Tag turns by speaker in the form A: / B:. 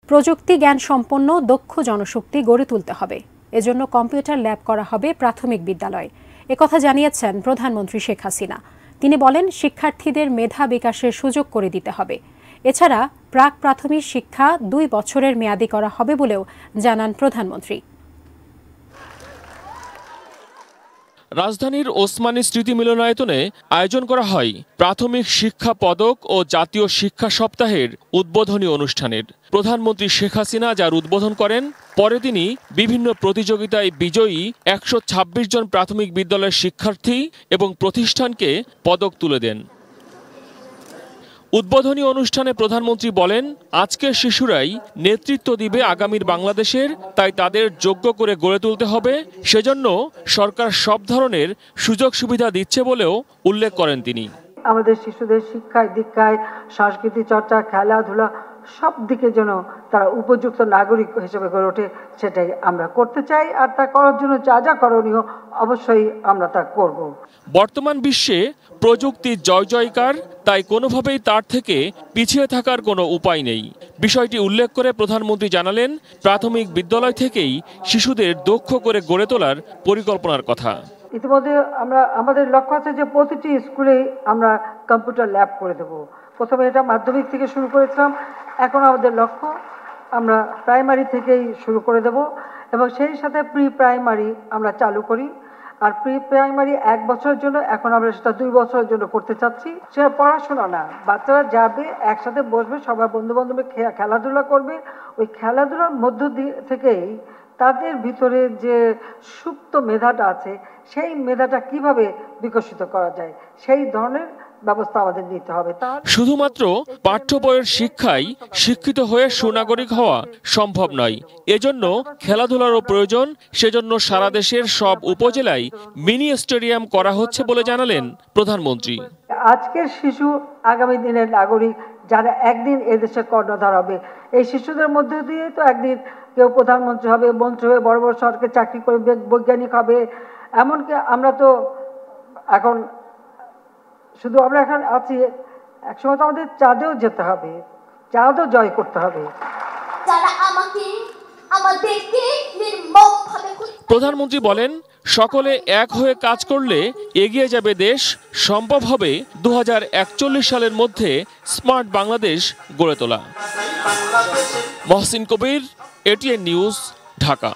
A: প্রযুক্তি জ্ঞান সম্পন্ন দক্ষ জনশক্তি গড়ে তুলতে হবে। এজন্য কম্পিউটার ল্যাব করা হবে প্রাথমিক বিদ্যালয়ে। একথা জানিয়েছেন প্রধানমন্ত্রী শেখ হাসিনা। তিনি বলেন, শিক্ষার্থীদের মেধা বিকাশের সুযোগ করে দিতে হবে। এছাড়া প্রাক প্রাথমিক শিক্ষা 2 বছরের মেয়াদি করা হবে বলেও জানান প্রধানমন্ত্রী।
B: রাজধানীর ওসমানী স্মৃতি মিলনায়তনে আয়োজন করা হয় প্রাথমিক শিক্ষা পদক ও জাতীয় শিক্ষা সপ্তাহের উদ্বোধনী অনুষ্ঠানের। প্রধানমন্ত্রী শেখ হাসিনা যার উদ্বোধন করেন, পরে তিনি বিভিন্ন প্রতিযোগিতায় বিজয়ী 126 জন প্রাথমিক বিদ্যালয়ের শিক্ষার্থী এবং প্রতিষ্ঠানকে পদক তুলে দেন। উদ্বোধনী অনুষ্ঠানে প্রধানমন্ত্রী বলেন, আজকের শিশুরাই নেতৃত্ব দিবে আগামীর বাংলাদেশের, তাই তাদের যোগ্য করে গড়ে তুলতে হবে। সেজন্য সরকার সব ধরনের সুযোগ সুবিধা দিচ্ছে বলেও উল্লেখ করেন তিনি।
C: আমাদের শিশুদের শিক্ষায় দীক্ষায় সংস্কৃতি চর্চা খেলাধুলা সব দিকে যেন তারা উপযুক্ত নাগরিক হিসেবে গড়ে ওঠে, সেটাই আমরা করতে চাই। আর তা করার জন্য যা যা করণীয় অবশ্যই আমরা তা করব।
B: বর্তমান বিশ্বে প্রযুক্তি জয় জয়কার, তাই কোনোভাবেই তার থেকে পিছিয়ে থাকার কোনো উপায় নেই। বিষয়টি উল্লেখ করে প্রধানমন্ত্রী জানালেন, প্রাথমিক বিদ্যালয় থেকেই শিশুদের দক্ষ করে গড়ে তোলার পরিকল্পনার কথা।
C: ইতিমধ্যে আমাদের লক্ষ্য আছে যে প্রতিটি স্কুলেই আমরা কম্পিউটার ল্যাব করে দেব। প্রথমে এটা মাধ্যমিক থেকে শুরু করেছিলাম, এখন আমাদের লক্ষ্য আমরা প্রাইমারি থেকেই শুরু করে দেব এবং সেই সাথে প্রি প্রাইমারি আমরা চালু করি। আর প্রি প্রাইমারি 1 বছরের জন্য, এখন আমরা সেটা 2 বছরের জন্য করতে চাচ্ছি। সেটা পড়াশোনা না, বাচ্চারা যাবে, একসাথে বসবে, সবাই বন্ধু বান্ধবে খেলাধুলা করবে। ওই খেলাধুলার মধ্য থেকেই তাদের ভিতরে যে সুপ্ত মেধাটা আছে, সেই মেধাটা কিভাবে বিকশিত করা যায়, সেই ধরনের ব্যবস্থা আমাদের নিতে হবে।
B: শুধুমাত্র পাঠ্য বইয়ের শিক্ষায় শিক্ষিত হয়ে সুনাগরিক হওয়া সম্ভব নয়, এজন্য খেলাধুলারও প্রয়োজন। সেজন্য সারা দেশের সব উপজেলায় মিনি স্টেডিয়াম করা হচ্ছে বলে জানালেন প্রধানমন্ত্রী।
C: আজকের শিশু আগামী দিনের নাগরিক, যারা একদিন এদেশে কর্ণধার হবে। এই শিশুদের মধ্যে দিয়ে তো একদিন কেউ প্রধানমন্ত্রী হবে, মন্ত্রী হবে, বড় বড় সরকারি চাকরি করে বৈজ্ঞানিক হবে। এমনকি আমরা তো এখন শুধু আমরা এখন আছি, একসময় তো আমাদের চাঁদেও যেতে হবে, চাঁদও জয় করতে হবে।
B: প্রধানমন্ত্রী বলেন, সকলে এক হয়ে কাজ করলে এগিয়ে যাবে দেশ। সম্ভব হবে 2041 সালের মধ্যে স্মার্ট বাংলাদেশ গড়ে তোলা। মহসিন কবির, এটিএন নিউজ, ঢাকা।